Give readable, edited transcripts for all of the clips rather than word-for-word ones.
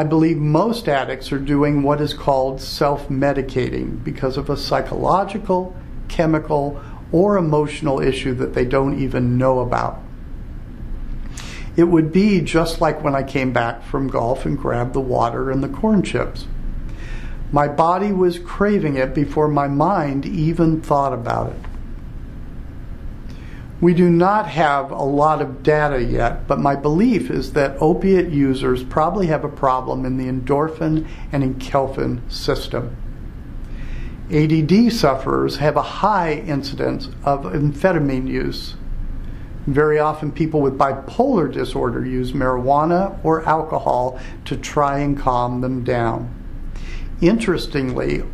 I believe most addicts are doing what is called self-medicating because of a psychological, chemical, or emotional issue that they don't even know about. It would be just like when I came back from golf and grabbed the water and the corn chips. My body was craving it before my mind even thought about it. We do not have a lot of data yet, but my belief is that opiate users probably have a problem in the endorphin and enkephalin system. ADD sufferers have a high incidence of amphetamine use. Very often people with bipolar disorder use marijuana or alcohol to try and calm them down. Interestingly,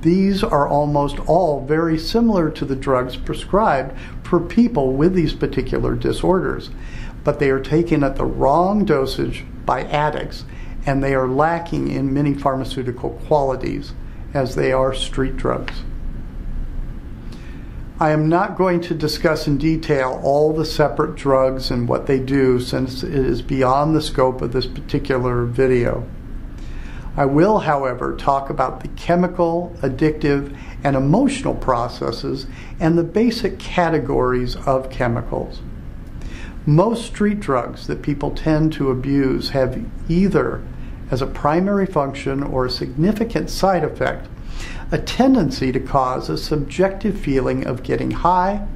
these are almost all very similar to the drugs prescribed for people with these particular disorders, but they are taken at the wrong dosage by addicts, and they are lacking in many pharmaceutical qualities, as they are street drugs. I am not going to discuss in detail all the separate drugs and what they do, since it is beyond the scope of this particular video. I will, however, talk about the chemical, addictive, and emotional processes and the basic categories of chemicals. Most street drugs that people tend to abuse have either, as a primary function or a significant side effect, a tendency to cause a subjective feeling of getting high,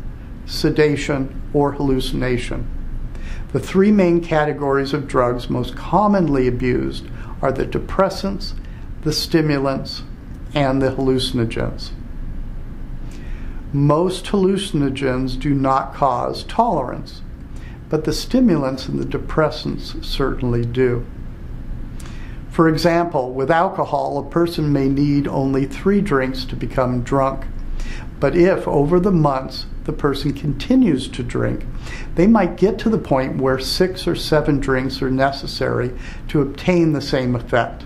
sedation, or hallucination. The three main categories of drugs most commonly abused are the depressants, the stimulants, and the hallucinogens. Most hallucinogens do not cause tolerance, but the stimulants and the depressants certainly do. For example, with alcohol, a person may need only 3 drinks to become drunk. But if, over the months, the person continues to drink, they might get to the point where 6 or 7 drinks are necessary to obtain the same effect.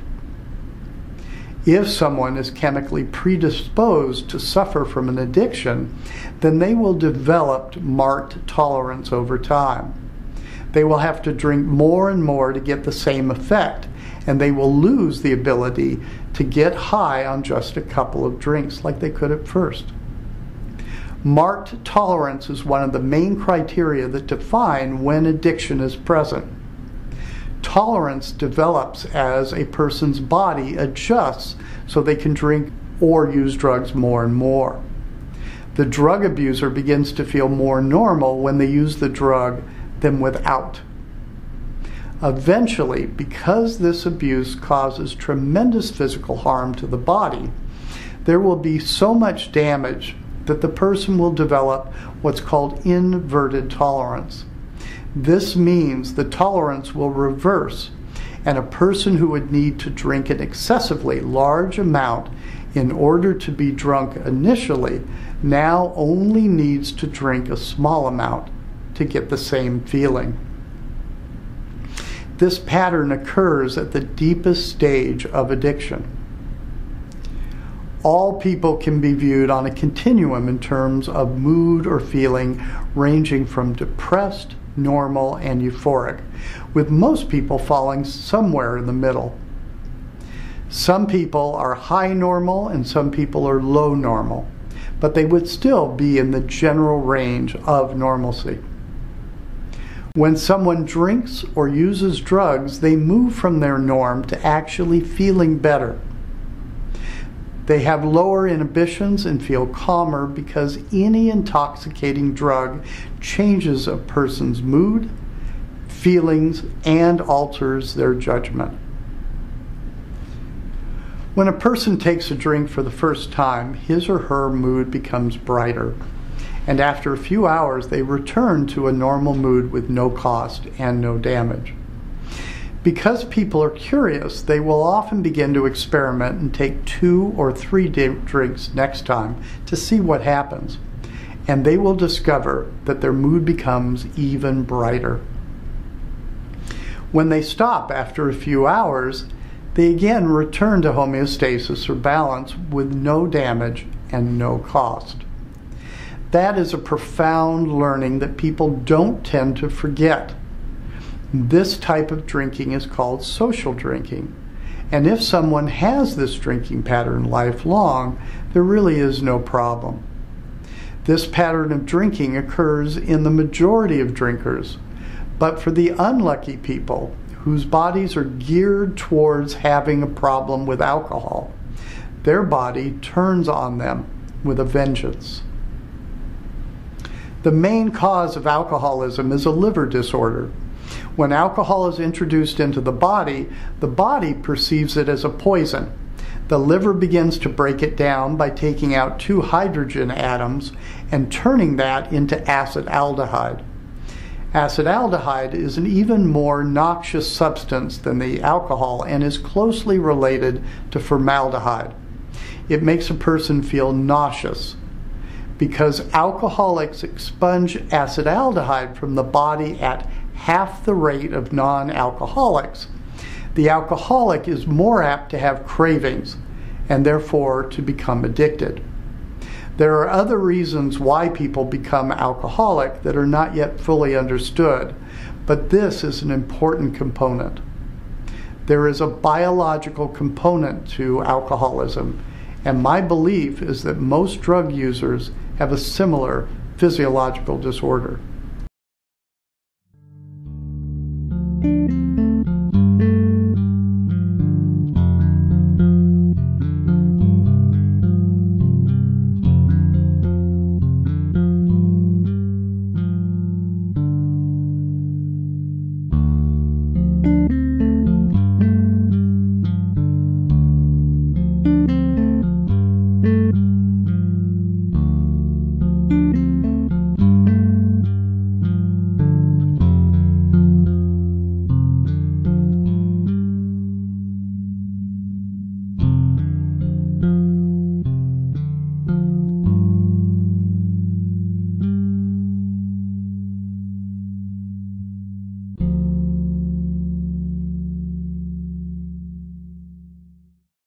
If someone is chemically predisposed to suffer from an addiction, then they will develop marked tolerance over time. They will have to drink more and more to get the same effect, and they will lose the ability to get high on just a couple of drinks like they could at first. Marked tolerance is one of the main criteria that define when addiction is present. Tolerance develops as a person's body adjusts so they can drink or use drugs more and more. The drug abuser begins to feel more normal when they use the drug than without. Eventually, because this abuse causes tremendous physical harm to the body, there will be so much damage that the person will develop what's called inverted tolerance. This means the tolerance will reverse, and a person who would need to drink an excessively large amount in order to be drunk initially now only needs to drink a small amount to get the same feeling. This pattern occurs at the deepest stage of addiction. All people can be viewed on a continuum in terms of mood or feeling ranging from depressed, normal, and euphoric, with most people falling somewhere in the middle. Some people are high normal and some people are low normal, but they would still be in the general range of normalcy. When someone drinks or uses drugs, they move from their norm to actually feeling better. They have lower inhibitions and feel calmer because any intoxicating drug changes a person's mood, feelings, and alters their judgment. When a person takes a drink for the first time, his or her mood becomes brighter, and after a few hours they return to a normal mood with no cost and no damage. Because people are curious, they will often begin to experiment and take 2 or 3 drinks next time to see what happens, and they will discover that their mood becomes even brighter. When they stop after a few hours, they again return to homeostasis or balance with no damage and no cost. That is a profound learning that people don't tend to forget. This type of drinking is called social drinking, And if someone has this drinking pattern lifelong, there really is no problem. This pattern of drinking occurs in the majority of drinkers, but for the unlucky people whose bodies are geared towards having a problem with alcohol, their body turns on them with a vengeance. The main cause of alcoholism is a liver disorder. When alcohol is introduced into the body perceives it as a poison. The liver begins to break it down by taking out 2 hydrogen atoms and turning that into acetaldehyde. Acetaldehyde is an even more noxious substance than the alcohol and is closely related to formaldehyde. It makes a person feel nauseous. Because alcoholics expunge acetaldehyde from the body at half the rate of non-alcoholics, the alcoholic is more apt to have cravings and therefore to become addicted. There are other reasons why people become alcoholic that are not yet fully understood, but this is an important component. There is a biological component to alcoholism, and my belief is that most drug users have a similar physiological disorder.